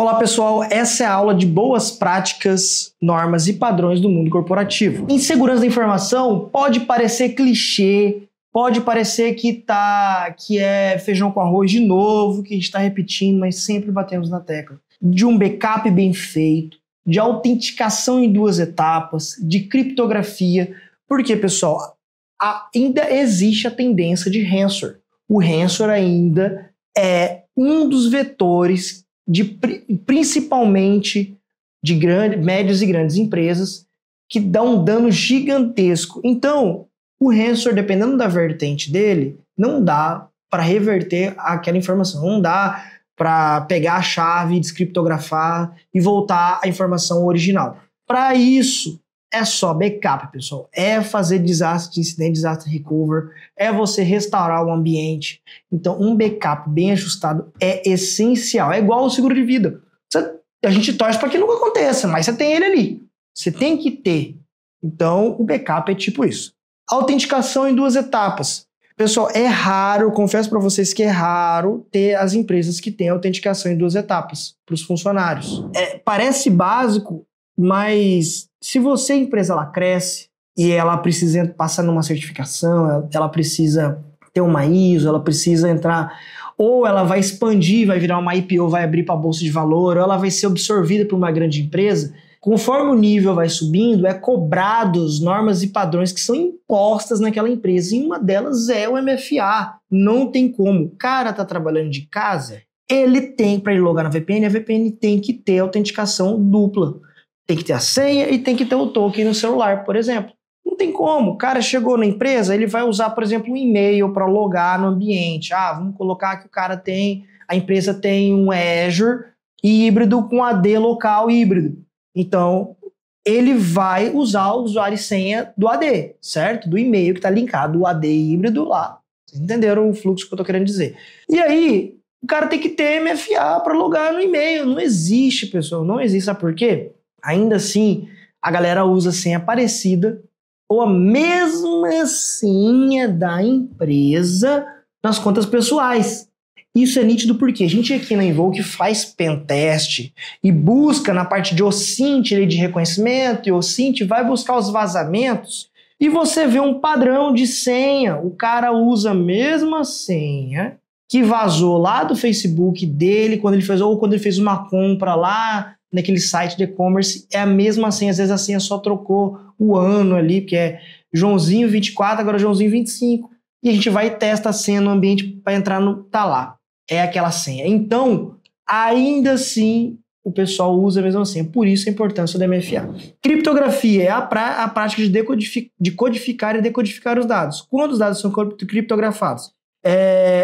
Olá pessoal, essa é a aula de boas práticas, normas e padrões do mundo corporativo. Em segurança da informação, pode parecer clichê, pode parecer que é feijão com arroz de novo, que a gente está repetindo, mas sempre batemos na tecla. De um backup bem feito, de autenticação em 2 etapas, de criptografia, porque pessoal, ainda existe a tendência de ransomware. O ransomware ainda é um dos vetores principalmente de médias e grandes empresas que dão um dano gigantesco. Então, o ransomware, dependendo da vertente dele, não dá para reverter aquela informação, não dá para pegar a chave, descriptografar e voltar à informação original. Para isso, é só backup, pessoal. É fazer desastre, incidente, desastre recover, é você restaurar o ambiente. Então, um backup bem ajustado é essencial. É igual o seguro de vida. A gente torce para que nunca aconteça, mas você tem ele ali. Você tem que ter. Então, o backup é tipo isso. Autenticação em 2 etapas. Pessoal, é raro, confesso para vocês que é raro ter as empresas que têm autenticação em 2 etapas para os funcionários. Parece básico, mas se você, a empresa, ela cresce e ela precisa passar numa certificação, ela precisa ter uma ISO, ela precisa entrar, ou ela vai expandir, vai virar uma IPO, vai abrir para a bolsa de valor, ou ela vai ser absorvida por uma grande empresa, conforme o nível vai subindo, é cobrados normas e padrões que são impostas naquela empresa, e uma delas é o MFA. Não tem como. O cara tá trabalhando de casa, ele tem, para ele logar na VPN, a VPN tem que ter autenticação dupla. Tem que ter a senha e tem que ter o token no celular, por exemplo. Não tem como. O cara chegou na empresa, ele vai usar, por exemplo, um e-mail para logar no ambiente. Vamos colocar que a empresa tem um Azure híbrido com AD local híbrido. Então, ele vai usar o usuário e senha do AD, certo? Do e-mail que está linkado, o AD híbrido lá. Vocês entenderam o fluxo que eu estou querendo dizer. E aí, o cara tem que ter MFA para logar no e-mail. Não existe, pessoal. Não existe. Sabe por quê? Ainda assim, a galera usa senha parecida ou a mesma senha da empresa nas contas pessoais. Isso é nítido porque a gente aqui na Invoke faz pentest e busca na parte de OSINT de reconhecimento, e OSINT vai buscar os vazamentos e você vê um padrão de senha. O cara usa a mesma senha que vazou lá do Facebook dele quando ele fez uma compra lá naquele site de e-commerce, é a mesma senha. Às vezes a senha só trocou o ano ali, porque é Joãozinho 24, agora Joãozinho 25. E a gente vai e testa a senha no ambiente para entrar tá lá. É aquela senha. Então, ainda assim, o pessoal usa a mesma senha. Por isso a importância do MFA. Criptografia é a prática de codificar e decodificar os dados. Quando os dados são criptografados?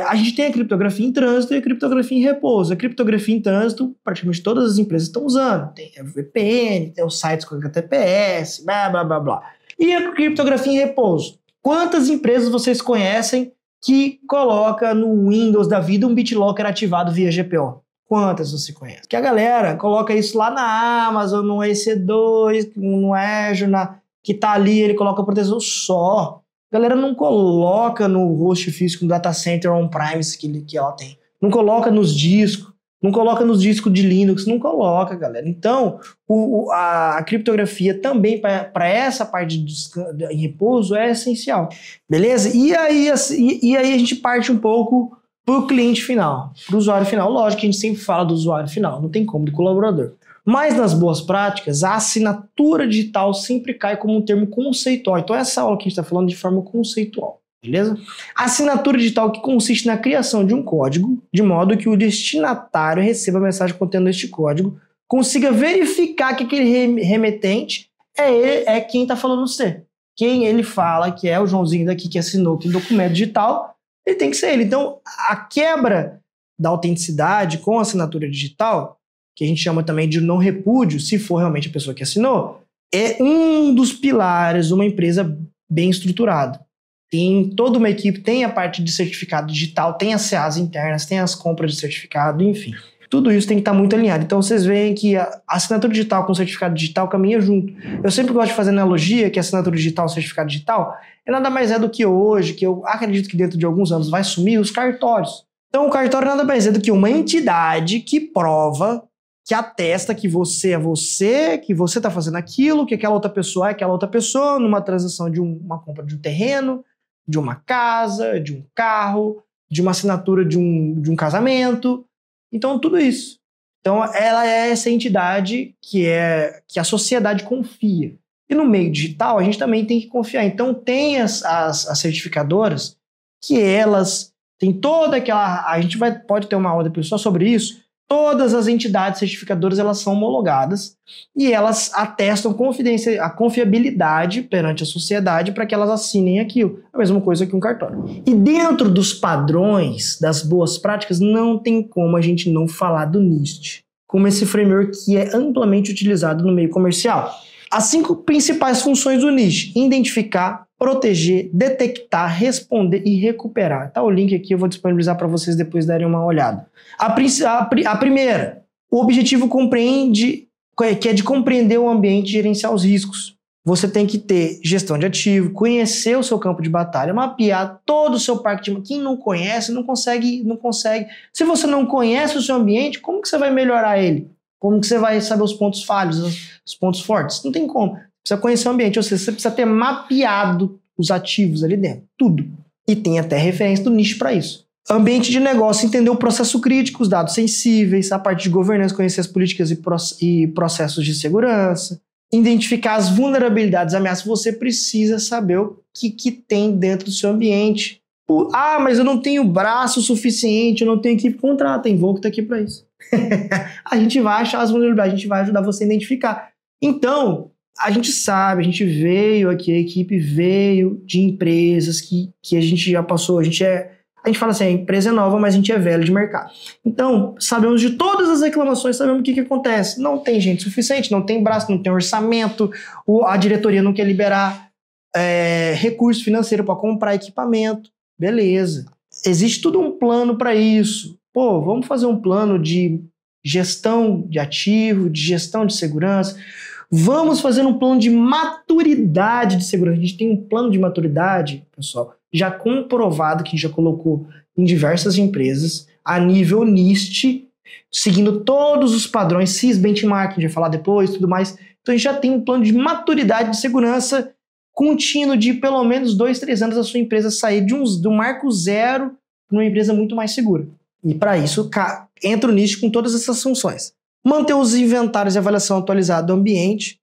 A gente tem a criptografia em trânsito e a criptografia em repouso. A criptografia em trânsito, praticamente todas as empresas estão usando. Tem a VPN, tem os sites com HTTPS, blá, blá, blá, blá. E a criptografia em repouso? Quantas empresas vocês conhecem que coloca no Windows da vida um BitLocker ativado via GPO? Quantas você conhece? Que a galera coloca isso lá na Amazon, no EC2, no Azure, que tá ali, ele coloca proteção só. A galera não coloca no host físico, no data center on-premise que ela tem. Não coloca nos discos, não coloca nos discos de Linux, não coloca, galera. Então, a criptografia também para essa parte em repouso é essencial. Beleza? E aí a gente parte um pouco para o cliente final, para o usuário final. Lógico que a gente sempre fala do usuário final, não tem como, do colaborador. Mas nas boas práticas, a assinatura digital sempre cai como um termo conceitual. Então essa aula que a gente está falando de forma conceitual, beleza? A assinatura digital que consiste na criação de um código, de modo que o destinatário receba a mensagem contendo este código, consiga verificar que aquele remetente é quem está falando você. Quem ele fala que é o Joãozinho daqui que assinou aquele documento digital, ele tem que ser ele. Então a quebra da autenticidade com a assinatura digital, que a gente chama também de não repúdio, se for realmente a pessoa que assinou, é um dos pilares de uma empresa bem estruturada. Tem toda uma equipe, tem a parte de certificado digital, tem as CAs internas, tem as compras de certificado, enfim. Tudo isso tem que estar muito alinhado. Então vocês veem que a assinatura digital com o certificado digital caminha junto. Eu sempre gosto de fazer analogia que a assinatura digital e o certificado digital nada mais é do que hoje, que eu acredito que dentro de alguns anos vai sumir, os cartórios. Então o cartório nada mais é do que uma entidade que prova que atesta que você é você, que você está fazendo aquilo, que aquela outra pessoa é aquela outra pessoa, numa transação de uma compra de um terreno, de uma casa, de um carro, de uma assinatura de um casamento. Então, tudo isso. Então, ela é essa entidade que a sociedade confia. E no meio digital, a gente também tem que confiar. Então, tem as certificadoras que elas têm toda aquela... A gente pode ter uma aula depois só sobre isso. Todas as entidades certificadoras, elas são homologadas e elas atestam a confiabilidade perante a sociedade para que elas assinem aquilo. A mesma coisa que um cartório. E dentro dos padrões das boas práticas, não tem como a gente não falar do NIST, como esse framework que é amplamente utilizado no meio comercial. As 5 principais funções do NIST: identificar, proteger, detectar, responder e recuperar. Tá o link aqui, eu vou disponibilizar para vocês depois darem uma olhada. A primeira, o objetivo que é de compreender o ambiente e gerenciar os riscos. Você tem que ter gestão de ativo, conhecer o seu campo de batalha, mapear todo o seu parque de... Quem não conhece, não consegue. Se você não conhece o seu ambiente, como que você vai melhorar ele? Como que você vai saber os pontos falhos, os pontos fortes? Não tem como. Precisa conhecer o ambiente, ou seja, você precisa ter mapeado os ativos ali dentro, tudo. E tem até referência do NIST para isso. Ambiente de negócio, entender o processo crítico, os dados sensíveis, a parte de governança, conhecer as políticas e processos de segurança, identificar as vulnerabilidades e ameaças. Você precisa saber o que tem dentro do seu ambiente. Mas eu não tenho braço suficiente, eu não tenho equipe. Contrata, Invoco que está aqui para isso. A gente vai achar as vulnerabilidades, a gente vai ajudar você a identificar. Então, a gente sabe, a gente veio aqui, a equipe veio de empresas que a gente já passou, a gente fala assim, a empresa é nova, mas a gente é velho de mercado. Então, sabemos de todas as reclamações, sabemos o que acontece. Não tem gente suficiente, não tem braço, não tem orçamento, a diretoria não quer liberar recurso financeiro para comprar equipamento. Beleza. Existe todo um plano para isso. Vamos fazer um plano de gestão de ativo, de gestão de segurança. Vamos fazer um plano de maturidade de segurança. A gente tem um plano de maturidade, pessoal, já comprovado, que a gente já colocou em diversas empresas, a nível NIST, seguindo todos os padrões, CIS, benchmark, a gente vai falar depois, tudo mais. Então a gente já tem um plano de maturidade de segurança contínuo de pelo menos 2, 3 anos a sua empresa sair do marco zero para uma empresa muito mais segura. E para isso entra o NIST com todas essas funções. Manter os inventários e avaliação atualizada do ambiente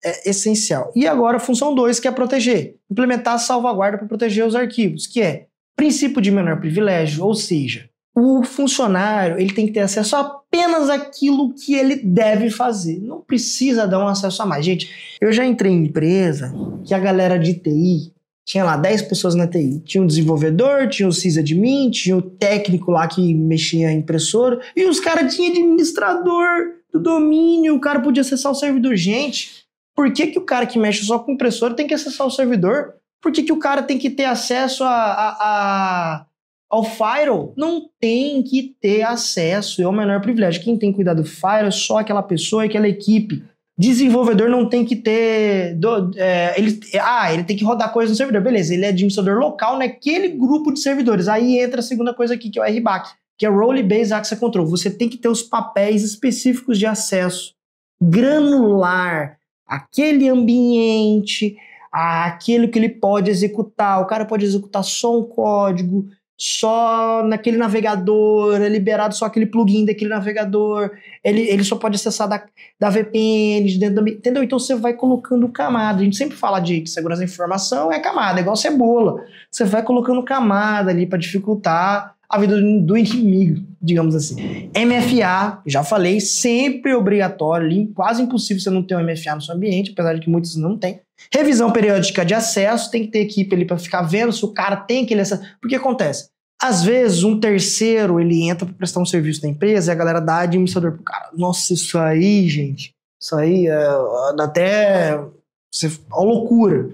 é essencial. E agora a função 2, que é proteger. Implementar a salvaguarda para proteger os arquivos, que é princípio de menor privilégio, ou seja, o funcionário ele tem que ter acesso a apenas aquilo que ele deve fazer. Não precisa dar um acesso a mais. Gente, eu já entrei em empresa que a galera de TI tinha lá 10 pessoas na TI. Tinha um desenvolvedor, tinha o sysadmin, tinha o técnico lá que mexia em impressora, e os caras tinham administrador do domínio, o cara podia acessar o servidor. Gente, por que o cara que mexe só com impressora tem que acessar o servidor? Por que o cara tem que ter acesso ao firewall? Não tem que ter acesso, é o menor privilégio. Quem tem que cuidar do firewall é só aquela pessoa e aquela equipe. Desenvolvedor não tem que ter... ele tem que rodar coisa no servidor. Beleza, ele é administrador local naquele grupo de servidores. Aí entra a segunda coisa aqui, que é o RBAC, que é Role Based Access Control. Você tem que ter os papéis específicos de acesso granular, aquele ambiente, aquilo que ele pode executar. O cara pode executar só um código, só naquele navegador, é liberado só aquele plugin daquele navegador, ele só pode acessar da VPN, de dentro entendeu? Então você vai colocando camada. A gente sempre fala de segurança da informação, é camada, é igual cebola. Você vai colocando camada ali para dificultar a vida do inimigo, digamos assim. MFA, já falei, sempre obrigatório, quase impossível você não ter um MFA no seu ambiente, apesar de que muitos não têm. Revisão periódica de acesso, tem que ter equipe ali para ficar vendo se o cara tem aquele acesso. Porque acontece, às vezes um terceiro ele entra para prestar um serviço na empresa e a galera dá administrador pro cara. Nossa, isso aí, gente, isso aí dá até uma loucura.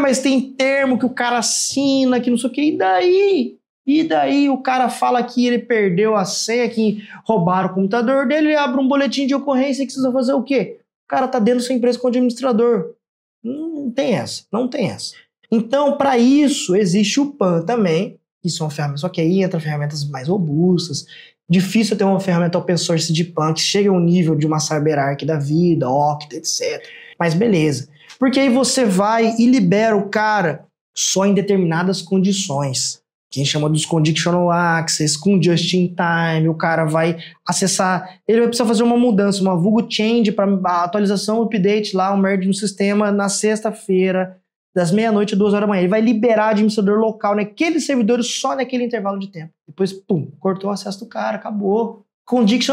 Mas tem termo que o cara assina, que não sei o que, e daí? E daí o cara fala que ele perdeu a senha, que roubaram o computador dele, ele abre um boletim de ocorrência e precisa fazer o quê? O cara tá dentro da sua empresa com administrador. Não tem essa, não tem essa. Então, para isso, existe o PAN também, que são ferramentas, só que aí entra ferramentas mais robustas, Difícil ter uma ferramenta open source de PAN que chegue ao nível de uma CyberArk da vida, Okta, etc. Mas beleza. Porque aí você vai e libera o cara só em determinadas condições. Que a gente chama dos conditional access, com just in time, o cara vai acessar, ele vai precisar fazer uma mudança, uma vulgo change para a atualização, update lá, um merge no sistema na sexta-feira, das meia-noite a 2 horas da manhã. Ele vai liberar administrador local naquele servidor só naquele intervalo de tempo. Depois, pum, cortou o acesso do cara, acabou.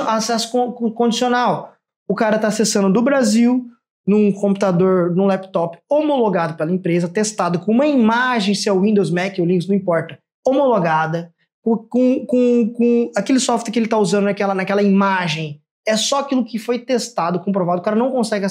Acesso condicional. O cara está acessando do Brasil, num computador, num laptop homologado pela empresa, testado com uma imagem, se é o Windows, Mac ou Linux, não importa, homologada, com aquele software que ele está usando naquela imagem. É só aquilo que foi testado, comprovado. O cara não consegue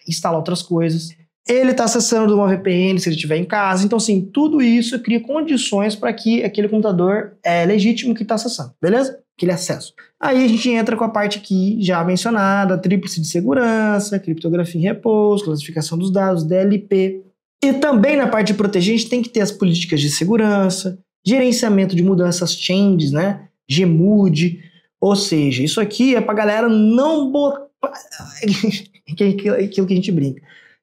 instalar outras coisas. Ele está acessando de uma VPN se ele estiver em casa. Então, assim, tudo isso cria condições para que aquele computador é legítimo que está acessando, beleza? Aquele acesso. Aí a gente entra com a parte aqui já mencionada, tríplice de segurança, criptografia em repouso, classificação dos dados, DLP. E também na parte de proteger, a gente tem que ter as políticas de segurança, gerenciamento de mudanças changes, né? Gmood. Ou seja, isso aqui é pra galera não botar... aquilo que a gente brinca.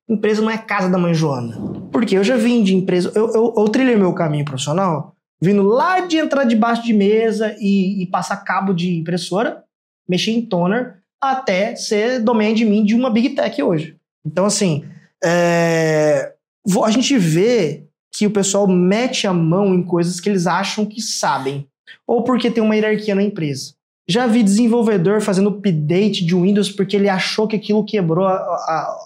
Empresa não é casa da mãe Joana. Porque eu já vim de empresa... Eu trilhei meu caminho profissional vindo lá de entrar debaixo de mesa e passar cabo de impressora, mexer em toner, até ser domain admin de uma Big Tech hoje. Então, assim, a gente vê que o pessoal mete a mão em coisas que eles acham que sabem, ou porque tem uma hierarquia na empresa. Já vi desenvolvedor fazendo update de Windows porque ele achou que aquilo quebrou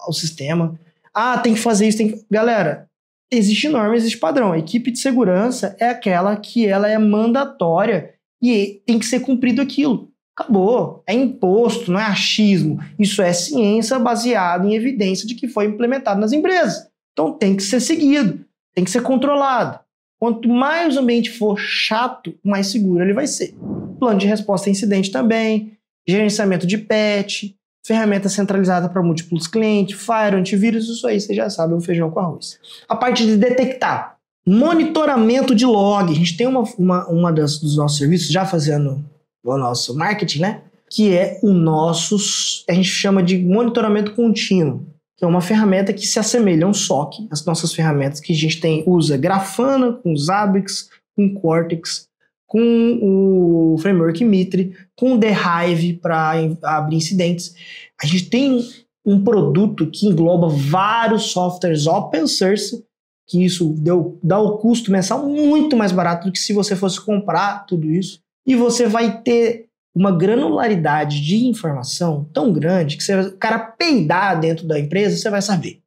o sistema. Ah, tem que fazer isso, Galera, existe norma, existe padrão. A equipe de segurança é aquela que ela é mandatória e tem que ser cumprido aquilo. Acabou. É imposto, não é achismo. Isso é ciência baseada em evidência de que foi implementado nas empresas. Então tem que ser seguido, tem que ser controlado. Quanto mais o ambiente for chato, mais seguro ele vai ser. Plano de resposta a incidente também, gerenciamento de patch, ferramenta centralizada para múltiplos clientes, Fire, antivírus, isso aí você já sabe, é um feijão com arroz. A parte de detectar, monitoramento de log. A gente tem uma dos nossos serviços já fazendo o nosso marketing, né? Que é a gente chama de monitoramento contínuo, que é uma ferramenta que se assemelha a um SOC, as nossas ferramentas que a gente usa Grafana, com Zabbix, com Cortex, com o framework Mitre, com o The Hive para abrir incidentes. A gente tem um produto que engloba vários softwares open source, que isso dá o custo mensal muito mais barato do que se você fosse comprar tudo isso. E você vai ter uma granularidade de informação tão grande que o cara peidar dentro da empresa, você vai saber.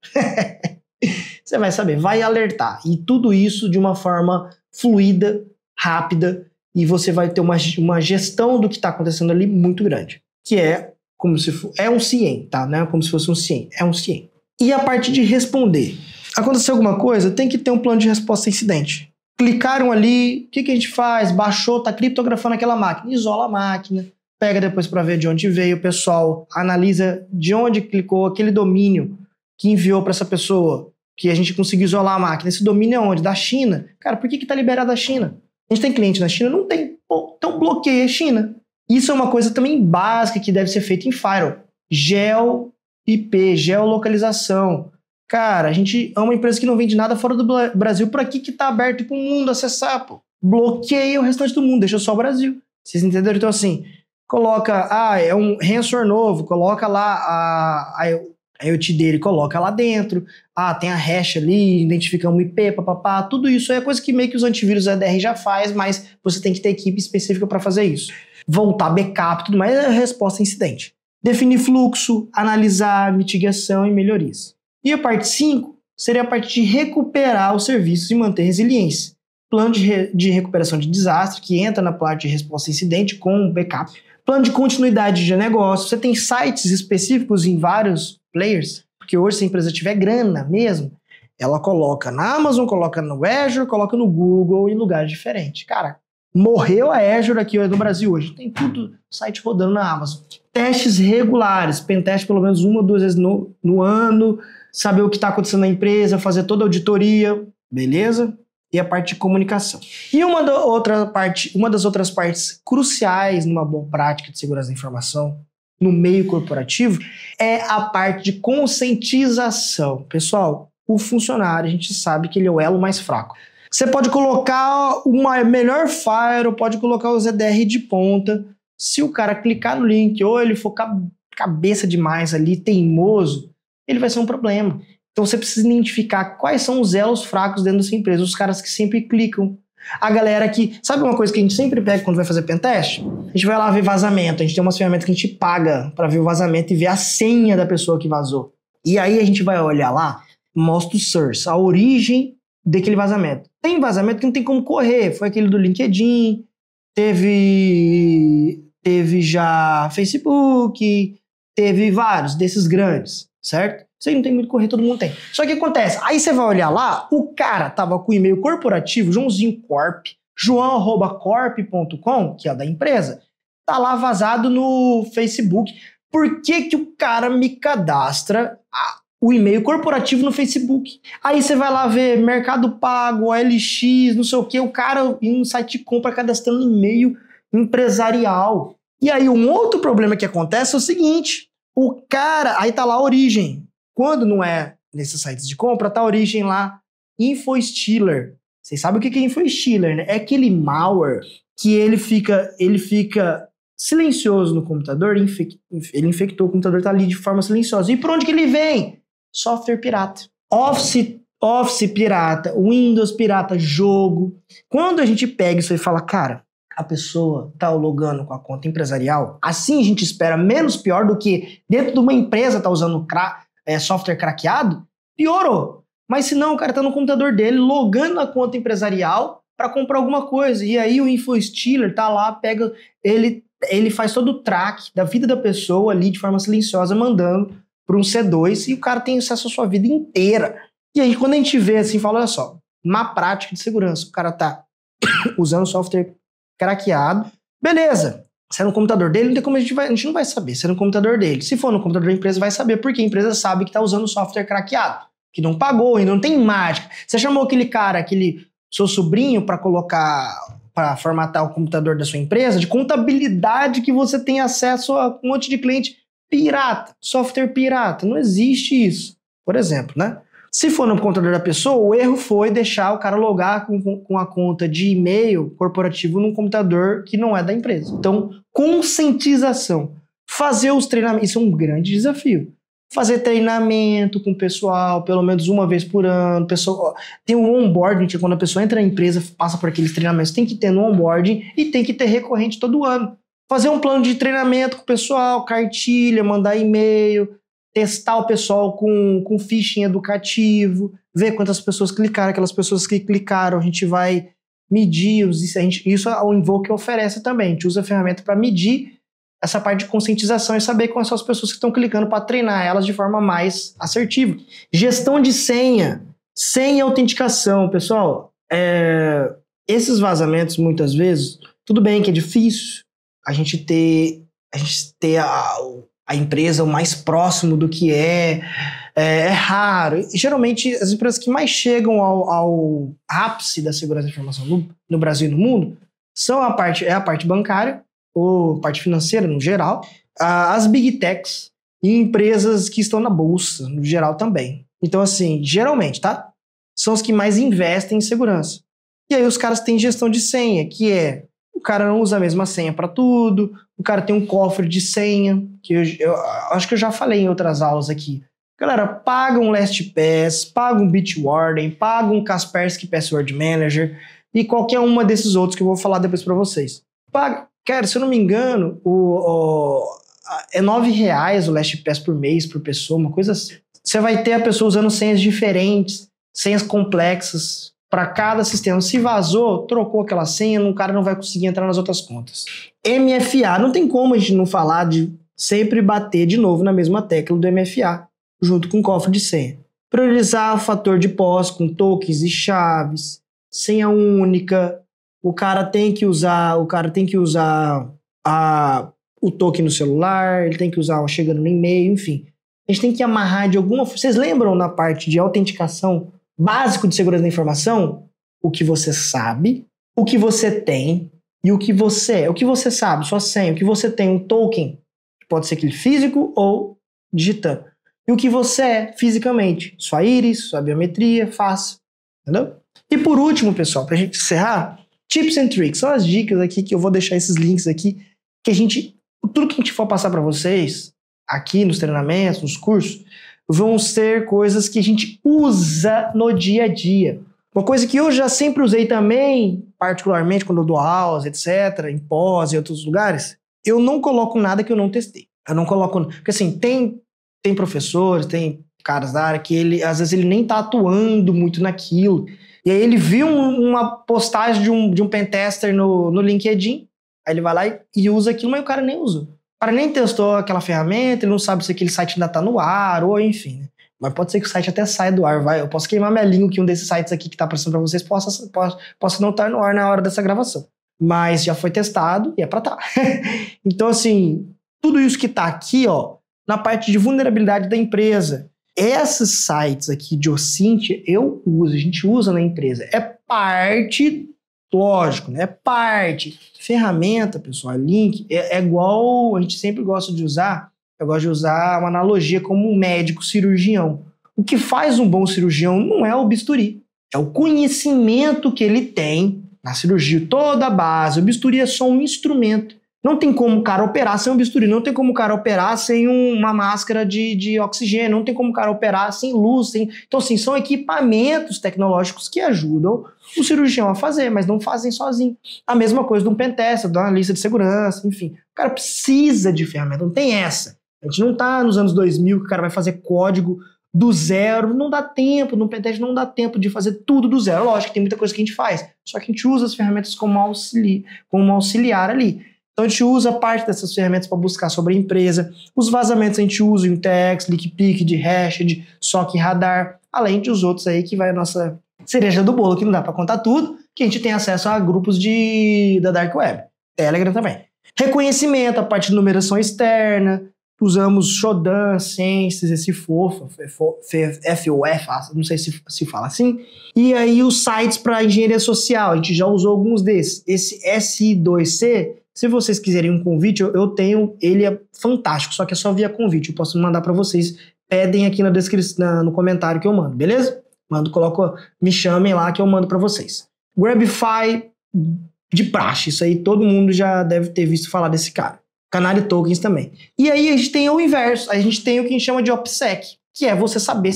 Você vai saber, vai alertar. E tudo isso de uma forma fluida, rápida, e você vai ter uma gestão do que está acontecendo ali muito grande. Que é como se é um CIEM, tá? Não é como se fosse um CIEM, é um CIEM. E a parte de responder. Aconteceu alguma coisa, tem que ter um plano de resposta a incidente. Clicaram ali, o que a gente faz? Baixou, tá criptografando aquela máquina. Isola a máquina, pega depois para ver de onde veio, o pessoal analisa de onde clicou, aquele domínio que enviou para essa pessoa, que a gente conseguiu isolar a máquina. Esse domínio é onde? Da China. Cara, por que tá liberado da China? A gente tem cliente na China? Não tem. Pô, então bloqueia a China. Isso é uma coisa também básica que deve ser feita em firewall. Geo-IP, geolocalização. Cara, a gente é uma empresa que não vende nada fora do Brasil. Por aqui que tá aberto para o mundo acessar, pô. Bloqueia o restante do mundo, deixa só o Brasil. Vocês entenderam? Então, assim, coloca, é um ransomware novo, coloca lá a IoT dele, coloca lá dentro. Tem a hash ali, identifica um IP, papapá. Tudo isso é coisa que meio que os antivírus ADR já faz, mas você tem que ter equipe específica para fazer isso. Voltar backup, tudo mais, é resposta a incidente. Definir fluxo, analisar, mitigação e melhorias. E a parte 5 seria a parte de recuperar os serviços e manter resiliência. Plano de recuperação de desastre, que entra na parte de resposta a incidente com backup. Plano de continuidade de negócio. Você tem sites específicos em vários players, porque hoje se a empresa tiver grana mesmo, ela coloca na Amazon, coloca no Azure, coloca no Google em lugares diferentes. Cara, morreu a Azure aqui no Brasil hoje. Tem tudo site rodando na Amazon. Testes regulares, pentest pelo menos 1 ou 2 vezes no ano, saber o que está acontecendo na empresa, fazer toda a auditoria, beleza? e a parte de comunicação. E uma das outras partes cruciais numa boa prática de segurança da informação no meio corporativo é a parte de conscientização. Pessoal, o funcionário, a gente sabe que ele é o elo mais fraco. Você pode colocar uma melhor firewall, pode colocar o ZDR de ponta. Se o cara clicar no link ou ele for cabeça demais ali, teimoso, ele vai ser um problema. Então você precisa identificar quais são os elos fracos dentro da sua empresa, os caras que sempre clicam. A galera que... Sabe uma coisa que a gente sempre pega quando vai fazer pentest? A gente vai lá ver vazamento, a gente tem umas ferramentas que a gente paga para ver o vazamento e ver a senha da pessoa que vazou. E aí a gente vai olhar lá, mostra o source, a origem daquele vazamento. Tem vazamento que não tem como correr, foi aquele do LinkedIn, teve já Facebook, teve vários desses grandes, certo? Isso aí não tem muito correr, todo mundo tem. Só que acontece, aí você vai olhar lá, o cara tava com o e-mail corporativo, Joãozinho Corp, joão@corp.com, que é da empresa, tá lá vazado no Facebook. Por que o cara me cadastra o e-mail corporativo no Facebook? Aí você vai lá ver Mercado Pago, OLX, não sei o que, o cara em um site de compra cadastrando e-mail empresarial. E aí um outro problema que acontece é o seguinte, o cara, aí tá lá a origem. Quando não é nesses sites de compra, tá a origem lá, InfoStealer. Vocês sabem o que é InfoStealer, né? É aquele malware que ele fica silencioso no computador, ele infectou o computador, tá ali de forma silenciosa. E por onde que ele vem? Software pirata. Office pirata, Windows pirata, jogo. Quando a gente pega isso e fala, cara, a pessoa tá logando com a conta empresarial, assim a gente espera menos pior do que dentro de uma empresa tá usando software craqueado, piorou. Mas se não, o cara tá no computador dele, logando na conta empresarial para comprar alguma coisa. E aí o InfoStealer tá lá, pega, ele faz todo o track da vida da pessoa ali de forma silenciosa, mandando para um C2 e o cara tem acesso à sua vida inteira. E aí quando a gente vê assim, fala, olha só, má prática de segurança, o cara tá usando software craqueado, beleza. Se é no computador dele, não tem como a gente não vai saber se é no computador dele. Se for no computador da empresa, vai saber, porque a empresa sabe que está usando software craqueado, que não pagou e não tem mágica. Você chamou aquele cara, aquele seu sobrinho para formatar o computador da sua empresa, de contabilidade que você tem acesso a um monte de cliente pirata, software pirata. Não existe isso, por exemplo, né? Se for no computador da pessoa, o erro foi deixar o cara logar com a conta de e-mail corporativo num computador que não é da empresa. Então, conscientização. Fazer os treinamentos, isso é um grande desafio. Fazer treinamento com o pessoal, pelo menos uma vez por ano. Tem um onboarding, que quando a pessoa entra na empresa, passa por aqueles treinamentos, tem que ter no onboarding e tem que ter recorrente todo ano. Fazer um plano de treinamento com o pessoal, cartilha, mandar e-mail, testar o pessoal com phishing educativo, ver quantas pessoas clicaram, aquelas pessoas que clicaram, a gente vai medir, isso o Invoke oferece também, a gente usa a ferramenta para medir essa parte de conscientização e saber quais são as pessoas que estão clicando para treinar elas de forma mais assertiva. Gestão de senha e autenticação, pessoal, esses vazamentos muitas vezes, tudo bem que é difícil a gente ter a empresa o mais próximo do que é raro. E, geralmente, as empresas que mais chegam ao ápice da segurança da informação no Brasil e no mundo são a parte bancária, ou parte financeira, no geral, as big techs e empresas que estão na bolsa, no geral também. Então, assim, geralmente, tá? São os que mais investem em segurança. E aí os caras têm gestão de senha, que o cara não usa a mesma senha para tudo, o cara tem um cofre de senha, que eu acho que eu já falei em outras aulas aqui. Galera, paga um LastPass, paga um Bitwarden, paga um Kaspersky Password Manager e qualquer uma desses outros que eu vou falar depois para vocês. Paga, cara, se eu não me engano, é R$9 o LastPass por mês, por pessoa, uma coisa assim. Você vai ter a pessoa usando senhas diferentes, senhas complexas, para cada sistema. Se vazou, trocou aquela senha, o cara não vai conseguir entrar nas outras contas. MFA, não tem como a gente não falar de sempre bater de novo na mesma tecla do MFA, junto com o cofre de senha. Priorizar o fator de posse com tokens e chaves, senha única, o cara tem que usar o token no celular, ele tem que usar chegando no e-mail, enfim. A gente tem que amarrar de alguma forma. Vocês lembram na parte de autenticação básico de segurança da informação? o que você sabe, o que você tem e o que você é. O que você sabe, sua senha, o que você tem, um token, pode ser aquele físico ou digitando. E o que você é fisicamente, sua íris, sua biometria, face, entendeu? E por último, pessoal, pra gente encerrar, tips and tricks, são as dicas aqui que eu vou deixar esses links aqui, que tudo que a gente for passar para vocês, aqui nos treinamentos, nos cursos, vão ser coisas que a gente usa no dia a dia. Uma coisa que eu já sempre usei também, particularmente quando eu dou aulas, etc., em pós e outros lugares, eu não coloco nada que eu não testei. Eu não coloco... Porque assim, tem professores, tem caras da área que às vezes ele nem tá atuando muito naquilo. E aí ele viu uma postagem de um pentester no LinkedIn, aí ele vai lá e usa aquilo, mas o cara nem usou. O cara nem testou aquela ferramenta, ele não sabe se aquele site ainda tá no ar, ou enfim, né? Mas pode ser que o site até saia do ar, eu posso queimar minha língua que um desses sites aqui que tá aparecendo pra vocês possa não estar no ar na hora dessa gravação. Mas já foi testado e é pra tá. Então, assim, tudo isso que tá aqui, ó, na parte de vulnerabilidade da empresa, esses sites aqui de OSINT eu uso, a gente usa na empresa. É parte, lógico, né? É parte. Ferramenta, pessoal, link, é igual, a gente sempre gosta de usar, eu gosto de usar uma analogia como um médico cirurgião. O que faz um bom cirurgião não é o bisturi, é o conhecimento que ele tem na cirurgia, toda a base. O bisturi é só um instrumento. Não tem como o cara operar sem um bisturi, não tem como o cara operar sem uma máscara de oxigênio, não tem como o cara operar sem luz. Então, assim, são equipamentos tecnológicos que ajudam o cirurgião a fazer, mas não fazem sozinho. A mesma coisa de um pentester, de uma lista de segurança, enfim. O cara precisa de ferramenta, não tem essa. A gente não tá nos anos 2000 que o cara vai fazer código do zero, não dá tempo, no pentest não dá tempo de fazer tudo do zero. Lógico que tem muita coisa que a gente faz, só que a gente usa as ferramentas como auxiliar ali. Então a gente usa parte dessas ferramentas para buscar sobre a empresa. Os vazamentos a gente usa o Intex, Lickpick, Hashed, SOC Radar, além de os outros aí que vai a nossa cereja do bolo, que não dá para contar tudo, que a gente tem acesso a grupos da Dark Web. Telegram também. Reconhecimento, a parte de numeração externa. Usamos Shodan, Census, esse FOF, não sei se fala assim. E aí os sites para engenharia social, a gente já usou alguns desses. Esse SI2C, se vocês quiserem um convite, eu tenho, ele é fantástico, só que é só via convite, eu posso mandar para vocês. Pedem aqui na descrição, no comentário que eu mando, beleza? Me chamem lá que eu mando para vocês. Grabify, de praxe, isso aí todo mundo já deve ter visto falar desse cara. Canary Tokens também. E aí a gente tem o inverso, a gente tem o que a gente chama de OPSEC, que é você saber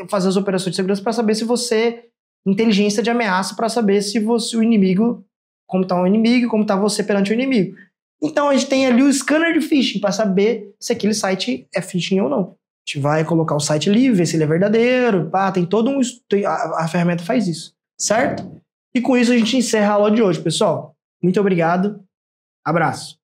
fazer as operações de segurança para saber se você, inteligência de ameaça, para saber se o inimigo, como está o inimigo, como está você perante o inimigo. Então a gente tem ali o scanner de phishing para saber se aquele site é phishing ou não. A gente vai colocar o site ali, ver se ele é verdadeiro, tem todo a ferramenta faz isso, certo? E com isso a gente encerra a aula de hoje, pessoal. Muito obrigado, abraço.